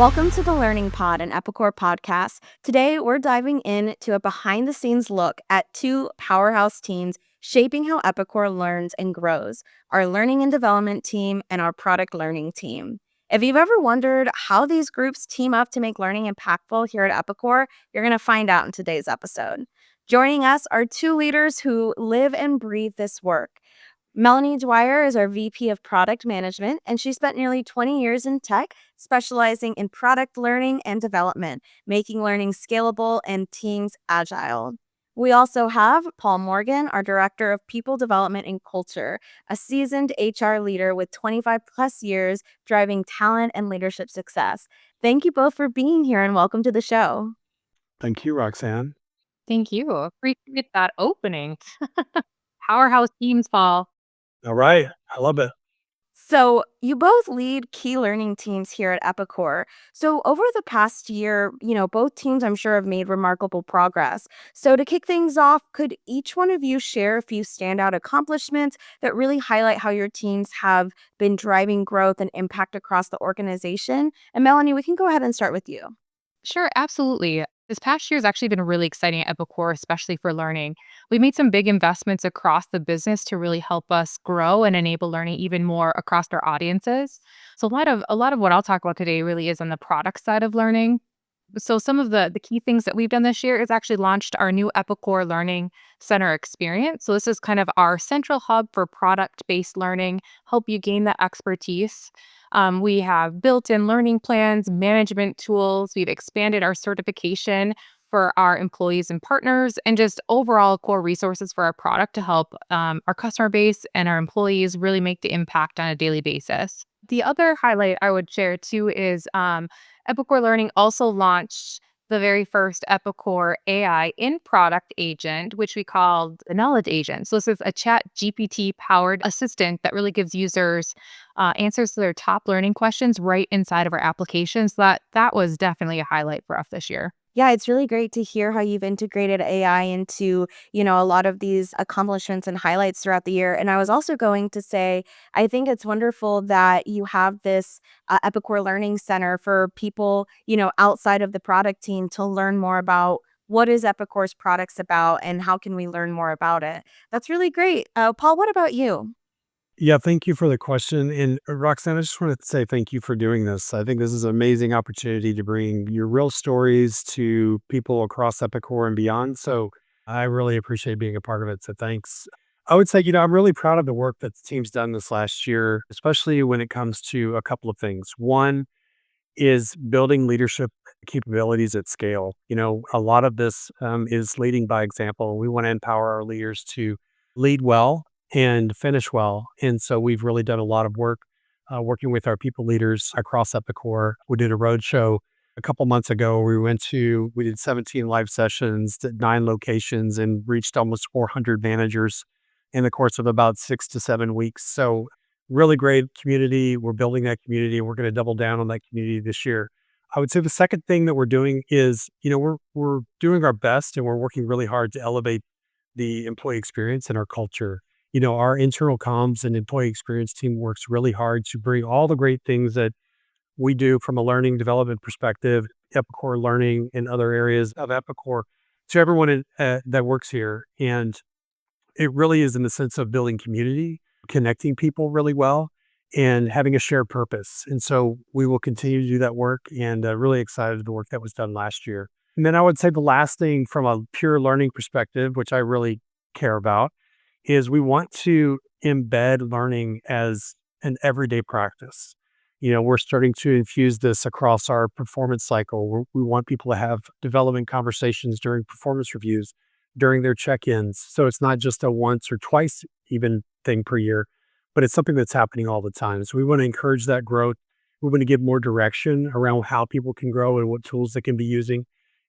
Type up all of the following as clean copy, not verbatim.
Welcome to the Learning Pod, an Epicor podcast. Today, we're diving into a behind the scenes look at two powerhouse teams shaping how Epicor learns and grows, our learning and development team and our product learning team. If you've ever wondered how these groups team up to make learning impactful here at Epicor, you're going to find out in today's episode. Joining us are two leaders who live and breathe this work. Melanie Dwyer is our VP of Product Management, and she spent nearly 20 years in tech, specializing in product learning and development, making learning scalable and teams agile. We also have Paul Morgan, our Director of People Development and Culture, a seasoned HR leader with 25 plus years driving talent and leadership success. Thank you both for being here and welcome to the show. Thank you, Roxanne. Thank you. Appreciate that opening. Powerhouse teams, Paul. All right. I love it. So, you both lead key learning teams here at Epicor. So, over the past year, both teams I'm sure have made remarkable progress. So, to kick things off, could each one of you share a few standout accomplishments that really highlight how your teams have been driving growth and impact across the organization? And Melanie, we can go ahead and start with you. Sure, absolutely. This past year has actually been really exciting at Epicor, especially for learning. We made some big investments across the business to really help us grow and enable learning even more across our audiences. So a lot of what I'll talk about today really is on the product side of learning. So some of the key things that we've done this year is actually launched our new Epicor Learning Center experience. So this is kind of our central hub for product-based learning, help you gain that expertise. We have built-in learning plans, management tools. We've expanded our certification for our employees and partners, and just overall core resources for our product to help our customer base and our employees really make the impact on a daily basis. The other highlight I would share too is Epicor Learning also launched the very first Epicor AI in product agent, which we called the Knowledge Agent. So this is a chat GPT powered assistant that really gives users answers to their top learning questions right inside of our applications. That was definitely a highlight for us this year. Yeah, it's really great to hear how you've integrated AI into, a lot of these accomplishments and highlights throughout the year. And I was also going to say, I think it's wonderful that you have this Epicor Learning Center for people, outside of the product team to learn more about what is Epicor's products about and how can we learn more about it. That's really great. Paul, what about you? Yeah, thank you for the question. And Roxanne, I just wanted to say thank you for doing this. I think this is an amazing opportunity to bring your real stories to people across Epicor and beyond. So I really appreciate being a part of it. So thanks. I would say, I'm really proud of the work that the team's done this last year, especially when it comes to a couple of things. One is building leadership capabilities at scale. A lot of this is leading by example. We want to empower our leaders to lead well and finish well. And so we've really done a lot of work working with our people leaders across Epicor. We did a roadshow a couple months ago. We did 17 live sessions at 9 locations and reached almost 400 managers in the course of about 6 to 7 weeks. So really great community. We're building that community and we're going to double down on that community this year. I would say the second thing that we're doing is, we're doing our best and we're working really hard to elevate the employee experience and our culture. Our internal comms and employee experience team works really hard to bring all the great things that we do from a learning development perspective, Epicor learning in other areas of Epicor to everyone that works here. And it really is in the sense of building community, connecting people really well, and having a shared purpose. And so we will continue to do that work and really excited of the work that was done last year. And then I would say the last thing from a pure learning perspective, which I really care about, is we want to embed learning as an everyday practice. We're starting to infuse this across our performance cycle. We want people to have development conversations during performance reviews, during their check-ins. So it's not just a once or twice even thing per year, but it's something that's happening all the time. So we want to encourage that growth. We want to give more direction around how people can grow and what tools they can be using,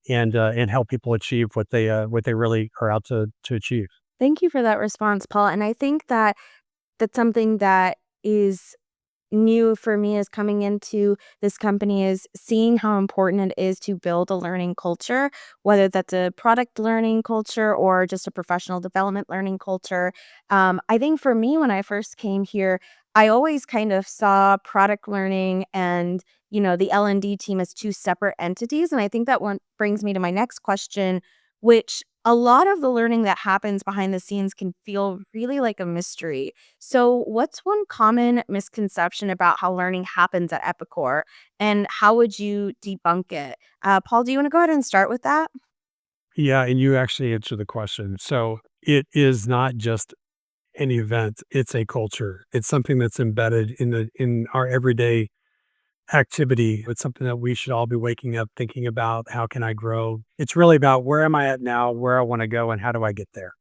and help people achieve what they really are out to achieve. Thank you for that response, Paul. And I think that that's something that is new for me as coming into this company is seeing how important it is to build a learning culture, whether that's a product learning culture or just a professional development learning culture. I think for me, when I first came here, I always kind of saw product learning and, the L&D team as two separate entities. And I think that one brings me to my next question, which a lot of the learning that happens behind the scenes can feel really like a mystery. So, what's one common misconception about how learning happens at Epicor, and how would you debunk it? Paul, do you want to go ahead and start with that? Yeah, and you actually answered the question. So it is not just an event, it's a culture. It's something that's embedded in our everyday activity. It's something that we should all be waking up thinking about, how can I grow? It's really about where am I at now, where I want to go, and how do I get there?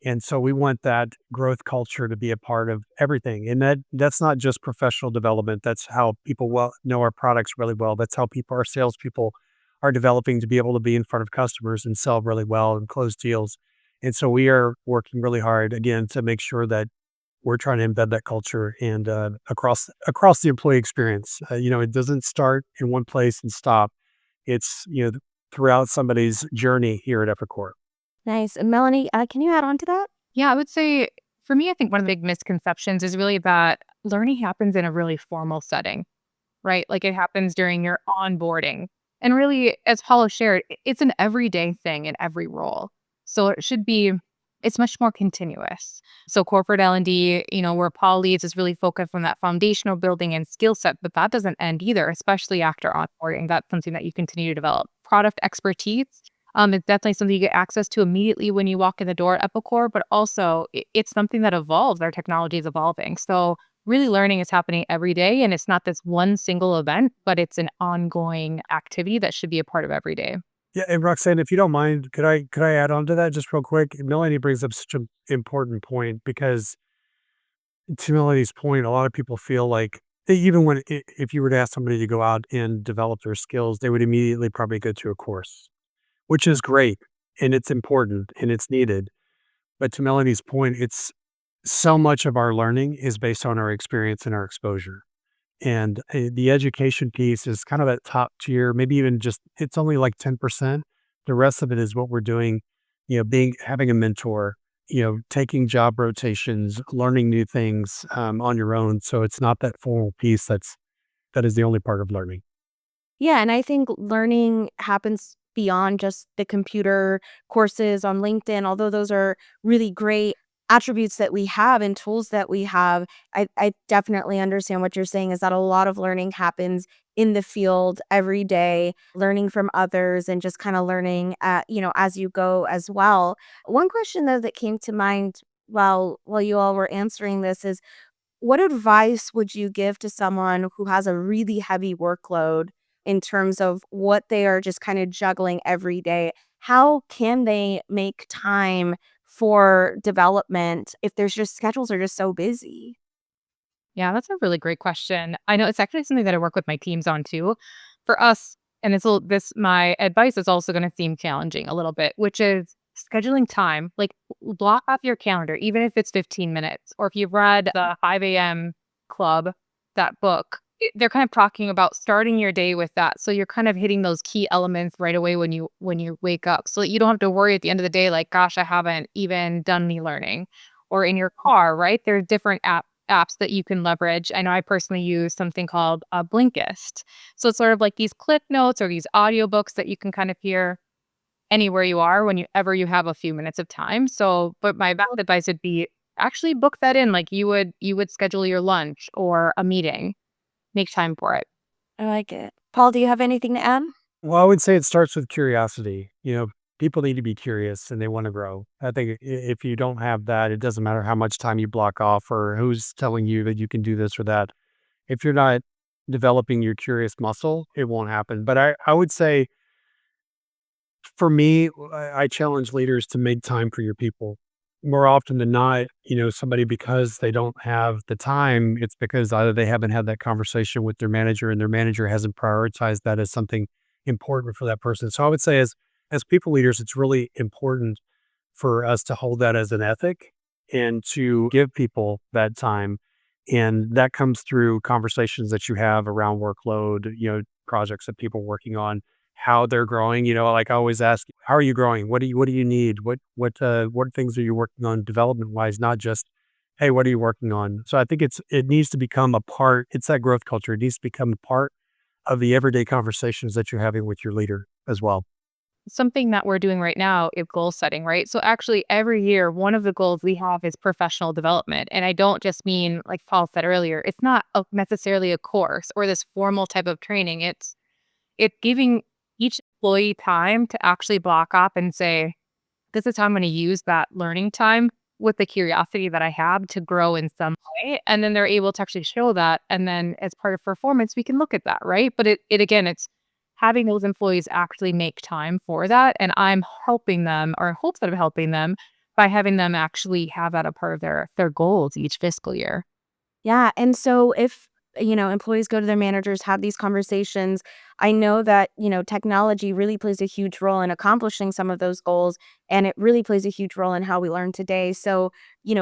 And so we want that growth culture to be a part of everything. And that's not just professional development. That's how people know our products really well. That's how our salespeople are developing to be able to be in front of customers and sell really well and close deals. And so we are working really hard again to make sure that we're trying to embed that culture and across the employee experience. It doesn't start in one place and stop. It's throughout somebody's journey here at Epicor. Nice. And Melanie, can you add on to that? Yeah, I would say for me, I think one of the big misconceptions is really that learning happens in a really formal setting, right? Like it happens during your onboarding. And really, as Paulo shared, it's an everyday thing in every role. So it's much more continuous. So corporate L&D, where Paul leads is really focused on that foundational building and skill set, but that doesn't end either, especially after onboarding. That's something that you continue to develop. Product expertise, it's definitely something you get access to immediately when you walk in the door at Epicor, but also it's something that evolves. Our technology is evolving. So really learning is happening every day, and it's not this one single event, but it's an ongoing activity that should be a part of every day. Yeah, and Roxanne, if you don't mind, could I add on to that just real quick? Melanie brings up such an important point because to Melanie's point, a lot of people feel like even if you were to ask somebody to go out and develop their skills, they would immediately probably go to a course, which is great and it's important and it's needed. But to Melanie's point, it's so much of our learning is based on our experience and our exposure. And the education piece is kind of that top tier, maybe even just it's only like 10%. The rest of it is what we're doing, having a mentor, taking job rotations, learning new things on your own. So it's not that formal piece that is the only part of learning. Yeah, and I think learning happens beyond just the computer courses on LinkedIn, although those are really great attributes that we have and tools that we have. I definitely understand what you're saying is that a lot of learning happens in the field every day, learning from others and just kind of learning as you go as well. One question though that came to mind while you all were answering this is, what advice would you give to someone who has a really heavy workload in terms of what they are just kind of juggling every day? How can they make time for development if there's just schedules are just so busy? Yeah, that's a really great question. I know it's actually something that I work with my teams on too. For us, and my advice is also going to seem challenging a little bit, which is scheduling time. Like block off your calendar, even if it's 15 minutes, or if you've read the 5 a.m. Club, that book. They're kind of talking about starting your day with that. So you're kind of hitting those key elements right away when you wake up. So that you don't have to worry at the end of the day, like, gosh, I haven't even done any learning. Or in your car, right? There's different apps that you can leverage. I know I personally use something called Blinkist. So it's sort of like these clip notes or these audiobooks that you can kind of hear anywhere you are whenever you have a few minutes of time. So, but my valid advice would be actually book that in like you would schedule your lunch or a meeting. Make time for it. I like it. Paul, do you have anything to add? Well, I would say it starts with curiosity. People need to be curious and they want to grow. I think if you don't have that, it doesn't matter how much time you block off or who's telling you that you can do this or that. If you're not developing your curious muscle, it won't happen. But I would say for me, I challenge leaders to make time for your people. More often than not, somebody because they don't have the time, it's because either they haven't had that conversation with their manager and their manager hasn't prioritized that as something important for that person. So I would say as people leaders, it's really important for us to hold that as an ethic and to give people that time. And that comes through conversations that you have around workload, projects that people are working on, how they're growing. Like I always ask, how are you growing? What do you need? What things are you working on development wise, not just hey, what are you working on? So I think it needs to become a part. It's that growth culture. It needs to become a part of the everyday conversations that you're having with your leader as well. Something that we're doing right now is goal setting, right? So actually every year, one of the goals we have is professional development. And I don't just mean, like Paul said earlier, it's not necessarily a course or this formal type of training. It's giving each employee time to actually block up and say, this is how I'm going to use that learning time with the curiosity that I have to grow in some way. And then they're able to actually show that. And then as part of performance, we can look at that, right? But it again, it's having those employees actually make time for that. And I'm helping them or hopes that I'm helping them by having them actually have that a part of their goals each fiscal year. Yeah, and so if, employees go to their managers, have these conversations, I know that, technology really plays a huge role in accomplishing some of those goals, and it really plays a huge role in how we learn today. So,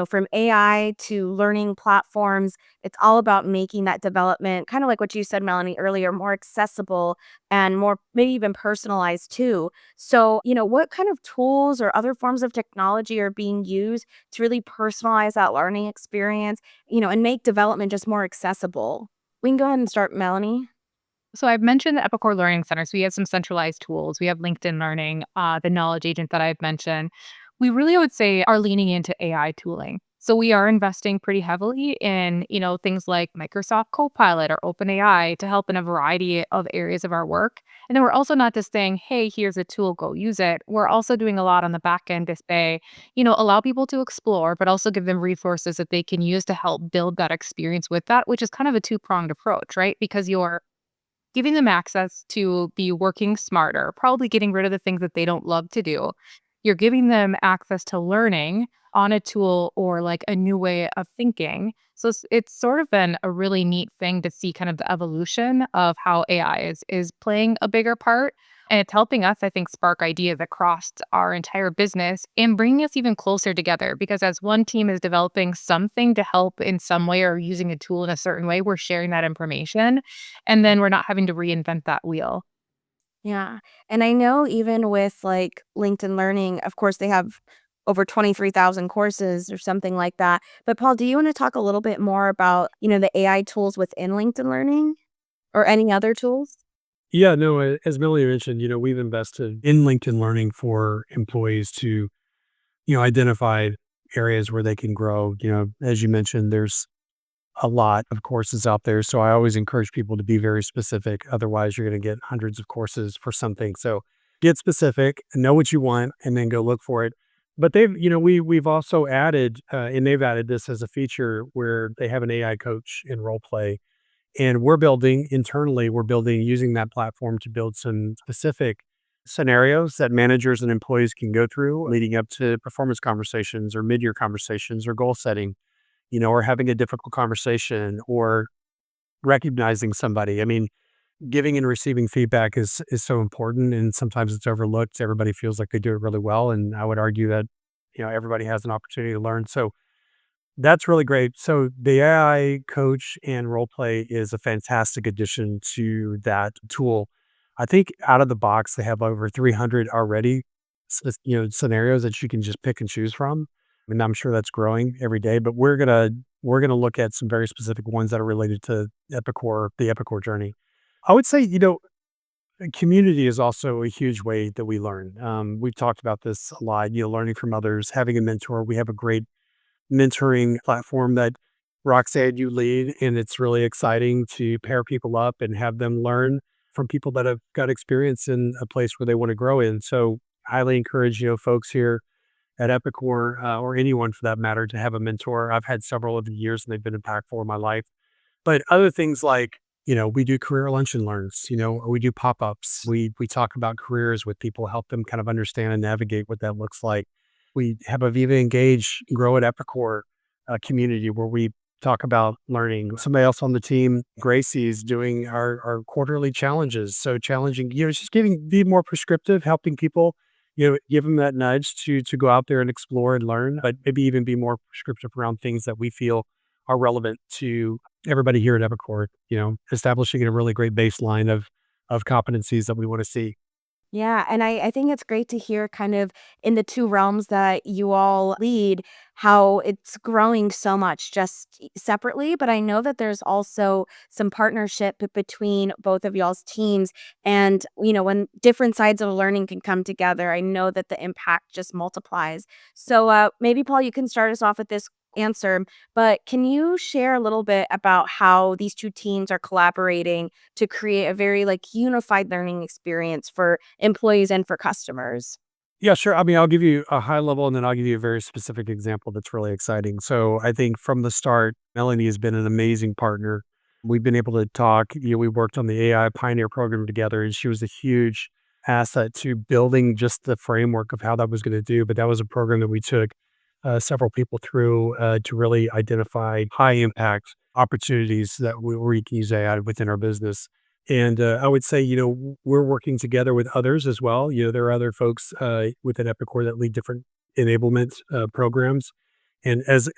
from AI to learning platforms, it's all about making that development, kind of like what you said, Melanie, earlier, more accessible and more maybe even personalized too. So, what kind of tools or other forms of technology are being used to really personalize that learning experience? And make development just more accessible. We can go ahead and start, Melanie. So I've mentioned the Epicor Learning Center. So we have some centralized tools. We have LinkedIn Learning, the Knowledge Agent that I've mentioned. We really, I would say, are leaning into AI tooling. So we are investing pretty heavily in, things like Microsoft Copilot or OpenAI to help in a variety of areas of our work. And then we're also not just saying, hey, here's a tool, go use it. We're also doing a lot on the back end to say, allow people to explore, but also give them resources that they can use to help build that experience with that, which is kind of a two-pronged approach, right? Because you're giving them access to be working smarter, probably getting rid of the things that they don't love to do. You're giving them access to learning on a tool or like a new way of thinking. So it's sort of been a really neat thing to see kind of the evolution of how AI is playing a bigger part. And it's helping us, I think, spark ideas across our entire business and bringing us even closer together. Because as one team is developing something to help in some way or using a tool in a certain way, we're sharing that information and then we're not having to reinvent that wheel. Yeah. And I know even with like LinkedIn Learning, of course, they have over 23,000 courses or something like that. But Paul, do you want to talk a little bit more about, the AI tools within LinkedIn Learning or any other tools? Yeah, no, as Melanie mentioned, we've invested in LinkedIn Learning for employees to, identify areas where they can grow. As you mentioned, there's a lot of courses out there. So I always encourage people to be very specific. Otherwise, you're going to get hundreds of courses for something. So get specific, know what you want, and then go look for it. But we've also added, and they've added this as a feature where they have an AI coach in role play. And we're building internally, we're building using that platform to build some specific scenarios that managers and employees can go through leading up to performance conversations or mid-year conversations or goal setting, or having a difficult conversation or recognizing somebody. I mean, giving and receiving feedback is so important and sometimes it's overlooked. Everybody feels like they do it really well. And I would argue that, everybody has an opportunity to learn. So that's really great. So the AI coach and role play is a fantastic addition to that tool. I think out of the box, they have over 300 already, scenarios that you can just pick and choose from. And I'm sure that's growing every day, but we're gonna look at some very specific ones that are related to Epicor, the Epicor journey. I would say, community is also a huge way that we learn. We've talked about this a lot, learning from others, having a mentor. We have a great mentoring platform that Roxanne, you lead, and it's really exciting to pair people up and have them learn from people that have got experience in a place where they want to grow in. So highly encourage, folks here at Epicor, or anyone for that matter, to have a mentor. I've had several over the years and they've been impactful in my life. But other things like, we do career lunch and learns, or we do pop-ups. We talk about careers with people, help them kind of understand and navigate what that looks like. We have a Viva Engage Grow at Epicor community where we talk about learning. Somebody else on the team, Gracie, is doing our quarterly challenges. So challenging, just be more prescriptive, helping people, give them that nudge to go out there and explore and learn, but maybe even be more prescriptive around things that we feel are relevant to everybody here at Epicor, establishing a really great baseline of competencies that we want to see. Yeah, and I think it's great to hear kind of in the two realms that you all lead, how it's growing so much just separately. But I know that there's also some partnership between both of y'all's teams. And, when different sides of learning can come together, I know that the impact just multiplies. So maybe, Paul, you can start us off with this answer, but can you share a little bit about how these two teams are collaborating to create a very unified learning experience for employees and for customers? Yeah, sure. I mean, I'll give you a high level and then I'll give you a very specific example that's really exciting. So I think from the start, Melanie has been an amazing partner. We've been able to talk. We worked on the AI Pioneer program together, and she was a huge asset to building just the framework of how that was going to do. But that was a program that we took several people through to really identify high impact opportunities that we can use AI within our business. And I would say, we're working together with others as well. There are other folks within Epicor that lead different enablement programs, and as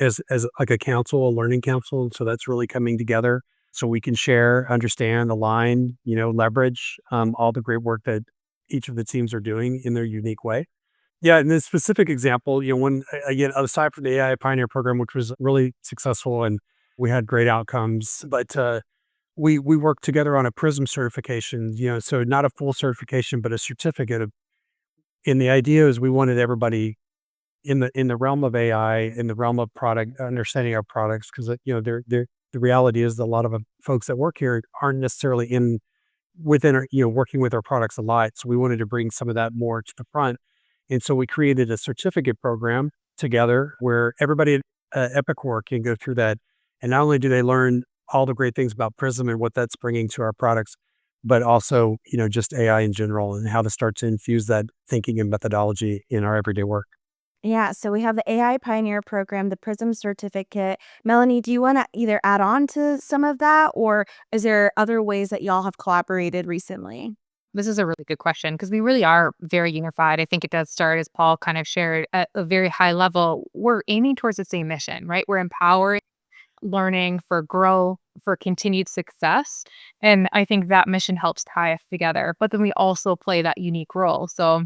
like a council, a learning council. And so that's really coming together so we can share, understand, align, leverage all the great work that each of the teams are doing in their unique way. Yeah, in this specific example, when again, aside from the AI Pioneer program, which was really successful and we had great outcomes, but we worked together on a Prism certification, so not a full certification, but a certificate of, and the idea is we wanted everybody in the realm of AI, in the realm of product, understanding our products, because they're the reality is that a lot of folks that work here aren't necessarily within our, working with our products a lot. So we wanted to bring some of that more to the front. And so we created a certificate program together where everybody at Epicor can go through that. And not only do they learn all the great things about Prism and what that's bringing to our products, but also, just AI in general and how to start to infuse that thinking and methodology in our everyday work. Yeah, so we have the AI Pioneer program, the Prism certificate. Melanie, do you want to either add on to some of that, or is there other ways that y'all have collaborated recently? This is a really good question because we really are very unified. I think it does start, as Paul kind of shared, at a very high level. We're aiming towards the same mission, right? We're empowering learning for growth, for continued success. And I think that mission helps tie us together. But then we also play that unique role. So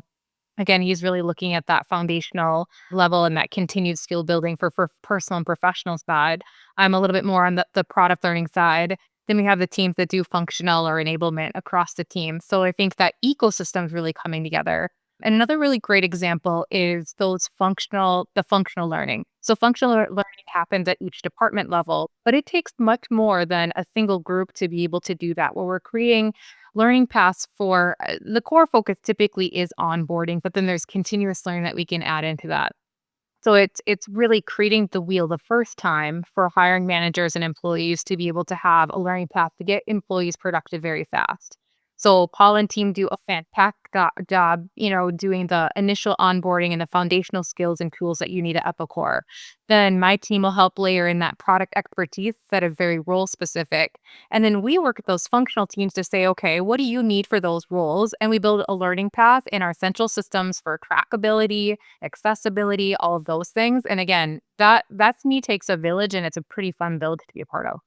again, he's really looking at that foundational level and that continued skill building for personal and professional side. I'm a little bit more on the product learning side. Then we have the teams that do functional or enablement across the team. So I think that ecosystem is really coming together. And another really great example is the functional learning. So learning happens at each department level, but it takes much more than a single group to be able to do that. Where we're creating learning paths for the core focus typically is onboarding, but then there's continuous learning that we can add into that. So it's really creating the wheel the first time for hiring managers and employees to be able to have a learning path to get employees productive very fast. So Paul and team do a fantastic job, doing the initial onboarding and the foundational skills and tools that you need at Epicor. Then my team will help layer in that product expertise that are very role specific. And then we work with those functional teams to say, okay, what do you need for those roles? And we build a learning path in our central systems for trackability, accessibility, all of those things. And again, that's me takes a village and it's a pretty fun build to be a part of.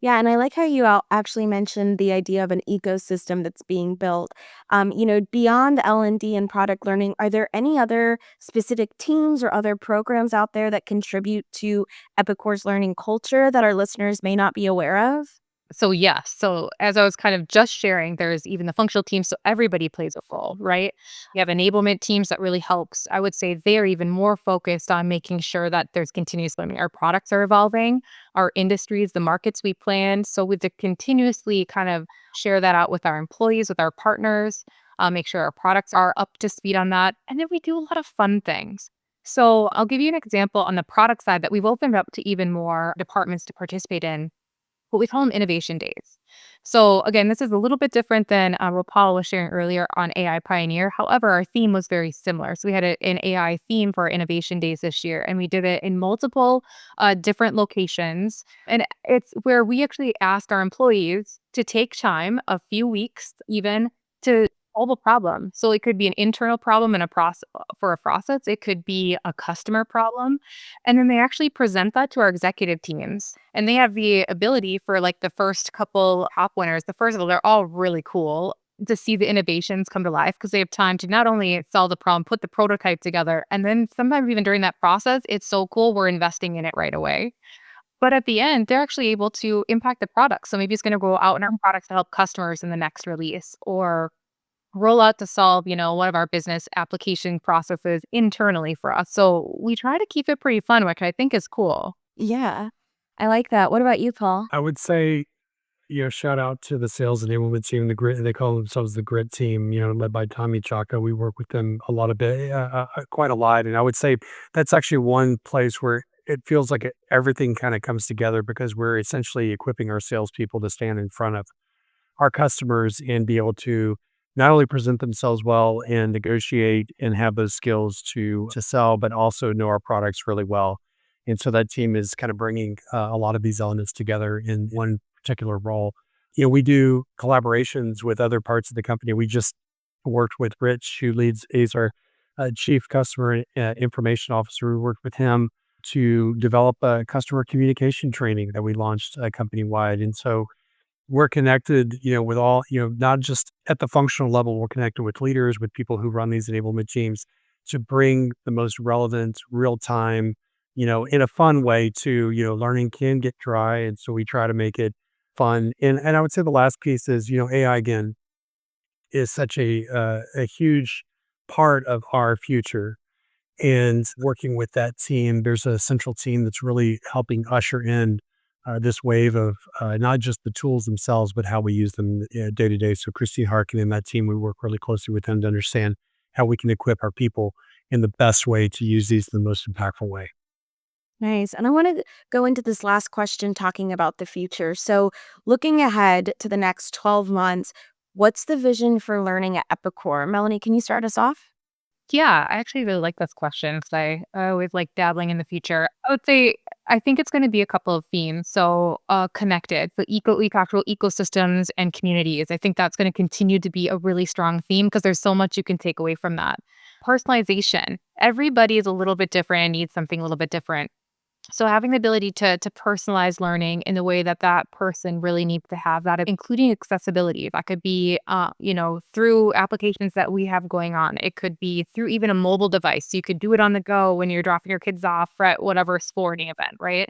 Yeah, and I like how you actually mentioned the idea of an ecosystem that's being built. Beyond L&D and product learning, are there any other specific teams or other programs out there that contribute to Epicor's learning culture that our listeners may not be aware of? So yes. So as I was kind of just sharing, there's even the functional teams. So everybody plays a role, right? We have enablement teams that really helps. I would say they're even more focused on making sure that there's continuous learning. Our products are evolving, our industries, the markets we plan. So with the continuously kind of share that out with our employees, with our partners, make sure our products are up to speed on that. And then we do a lot of fun things. So I'll give you an example on the product side that we've opened up to even more departments to participate in what we call them innovation days. So again, this is a little bit different than what Paul was sharing earlier on AI Pioneer. However, our theme was very similar. So we had an AI theme for our innovation days this year, and we did it in multiple different locations. And it's where we actually asked our employees to take time, a few weeks even, to solve a problem. So it could be an internal problem in a process for a process. It could be a customer problem. And then they actually present that to our executive teams. And they have the ability for like the first couple top winners, the first of all, they're all really cool. to see the innovations come to life because they have time to not only solve the problem, put the prototype together, and then sometimes even during that process, it's so cool, we're investing in it right away. But at the end, they're actually able to impact the product. So maybe it's gonna go out in our products to help customers in the next release or roll out to solve, one of our business application processes internally for us. So we try to keep it pretty fun, which I think is cool. Yeah, I like that. What about you, Paul? I would say, shout out to the sales enablement team, the grit. They call themselves the grit team, led by Tommy Chaka. We work with them a lot, quite a lot. And I would say that's actually one place where it feels like everything kind of comes together because we're essentially equipping our salespeople to stand in front of our customers and be able to not only present themselves well and negotiate and have those skills to sell, but also know our products really well. And so that team is kind of bringing a lot of these elements together in one particular role. We do collaborations with other parts of the company. We just worked with Rich, who is our chief customer information officer. We worked with him to develop a customer communication training that we launched company wide. And so we're connected, with all, not just at the functional level, we're connected with leaders, with people who run these enablement teams to bring the most relevant, real time, in a fun way to, learning can get dry. And so we try to make it fun. And I would say the last piece is, AI again is such a huge part of our future. And working with that team, there's a central team that's really helping usher in this wave of not just the tools themselves, but how we use them day to day. So Christine Harkin and that team, we work really closely with them to understand how we can equip our people in the best way to use these in the most impactful way. Nice. And I want to go into this last question talking about the future. So, looking ahead to the next 12 months, what's the vision for learning at Epicor? Melanie, can you start us off? Yeah, I actually really like this question because I always like dabbling in the future. I would say I think it's going to be a couple of themes. So, connected, so actual ecosystems and communities. I think that's going to continue to be a really strong theme because there's so much you can take away from that. Personalization. Everybody is a little bit different and needs something a little bit different. So having the ability to personalize learning in the way that that person really needs to have that, including accessibility. That could be, through applications that we have going on. It could be through even a mobile device. So you could do it on the go when you're dropping your kids off at whatever sporting event, right?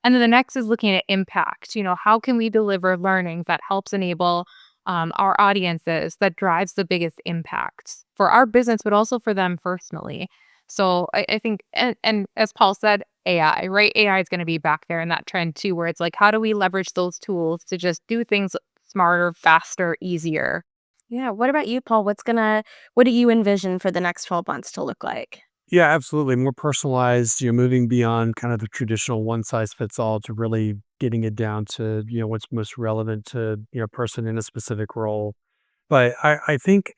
And then the next is looking at impact. How can we deliver learning that helps enable our audiences, that drives the biggest impact for our business, but also for them personally. So I think, and as Paul said, AI, right? AI is going to be back there in that trend too, where it's like, how do we leverage those tools to just do things smarter, faster, easier? Yeah. What about you, Paul? What do you envision for the next 12 months to look like? Yeah, absolutely. More personalized, moving beyond kind of the traditional one size fits all to really getting it down to, what's most relevant to, a person in a specific role. But I think,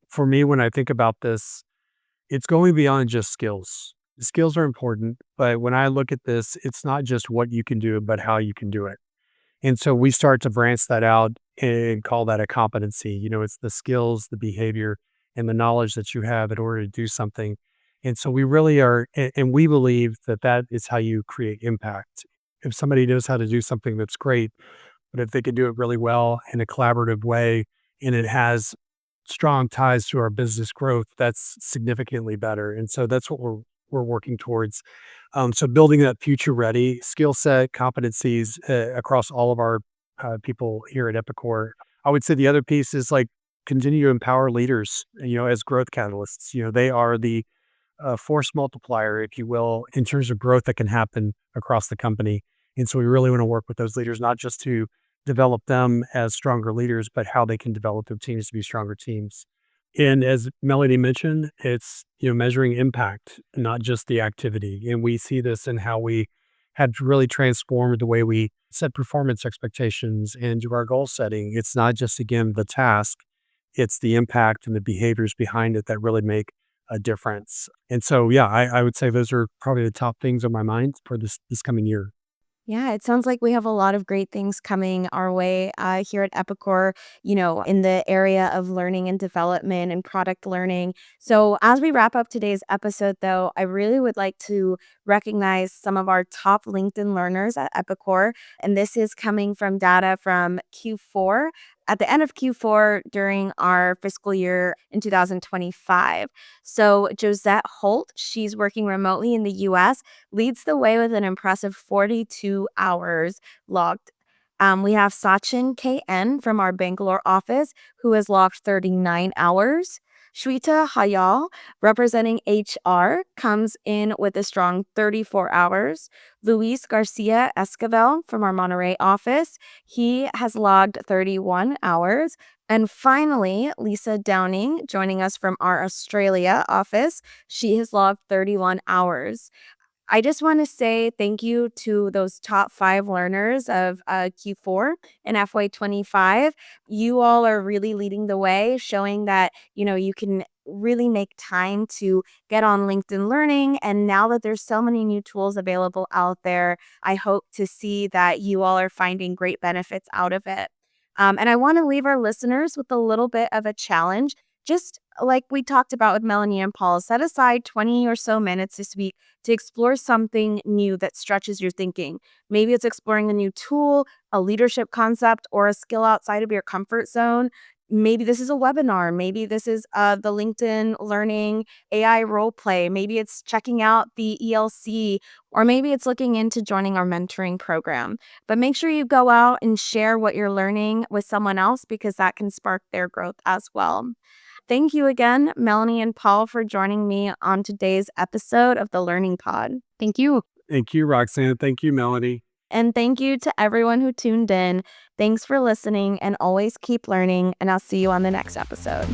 for me, when I think about this, it's going beyond just skills. Skills are important, but when I look at this, it's not just what you can do, but how you can do it. And so we start to branch that out and call that a competency. It's the skills, the behavior, and the knowledge that you have in order to do something. And so we really are, and we believe that that is how you create impact. If somebody knows how to do something, that's great. But if they can do it really well in a collaborative way and it has strong ties to our business growth, that's significantly better. And so that's what we're working towards. So building that future ready skill set, competencies across all of our people here at Epicor. I would say the other piece is like continue to empower leaders, as growth catalysts. They are the force multiplier, if you will, in terms of growth that can happen across the company. And so we really want to work with those leaders, not just to develop them as stronger leaders, but how they can develop their teams to be stronger teams. And as Melanie mentioned, it's measuring impact, not just the activity. And we see this in how we had really transformed the way we set performance expectations and do our goal setting. It's not just again the task, it's the impact and the behaviors behind it that really make a difference. And so, yeah, I would say those are probably the top things on my mind for this coming year. Yeah, it sounds like we have a lot of great things coming our way here at Epicor, in the area of learning and development and product learning. So, as we wrap up today's episode, though, I really would like to recognize some of our top LinkedIn learners at Epicor. And this is coming from data from Q4. at the end of Q4 during our fiscal year in 2025. So Josette Holt, she's working remotely in the US, leads the way with an impressive 42 hours logged. We have Sachin KN from our Bangalore office, who has logged 39 hours. Shweta Hayal, representing HR, comes in with a strong 34 hours. Luis Garcia Esquivel from our Monterey office, he has logged 31 hours. And finally, Lisa Downing, joining us from our Australia office, she has logged 31 hours. I just want to say thank you to those top 5 learners of Q4 and FY25. You all are really leading the way, showing that, you can really make time to get on LinkedIn Learning. And now that there's so many new tools available out there, I hope to see that you all are finding great benefits out of it. And I want to leave our listeners with a little bit of a challenge. Just like we talked about with Melanie and Paul, set aside 20 or so minutes this week to explore something new that stretches your thinking. Maybe it's exploring a new tool, a leadership concept, or a skill outside of your comfort zone. Maybe this is a webinar. Maybe this is the LinkedIn Learning AI role play. Maybe it's checking out the ELC, or maybe it's looking into joining our mentoring program. But make sure you go out and share what you're learning with someone else, because that can spark their growth as well. Thank you again, Melanie and Paul, for joining me on today's episode of the Learning Pod. Thank you. Thank you, Roxanne. Thank you, Melanie. And thank you to everyone who tuned in. Thanks for listening, and always keep learning, and I'll see you on the next episode.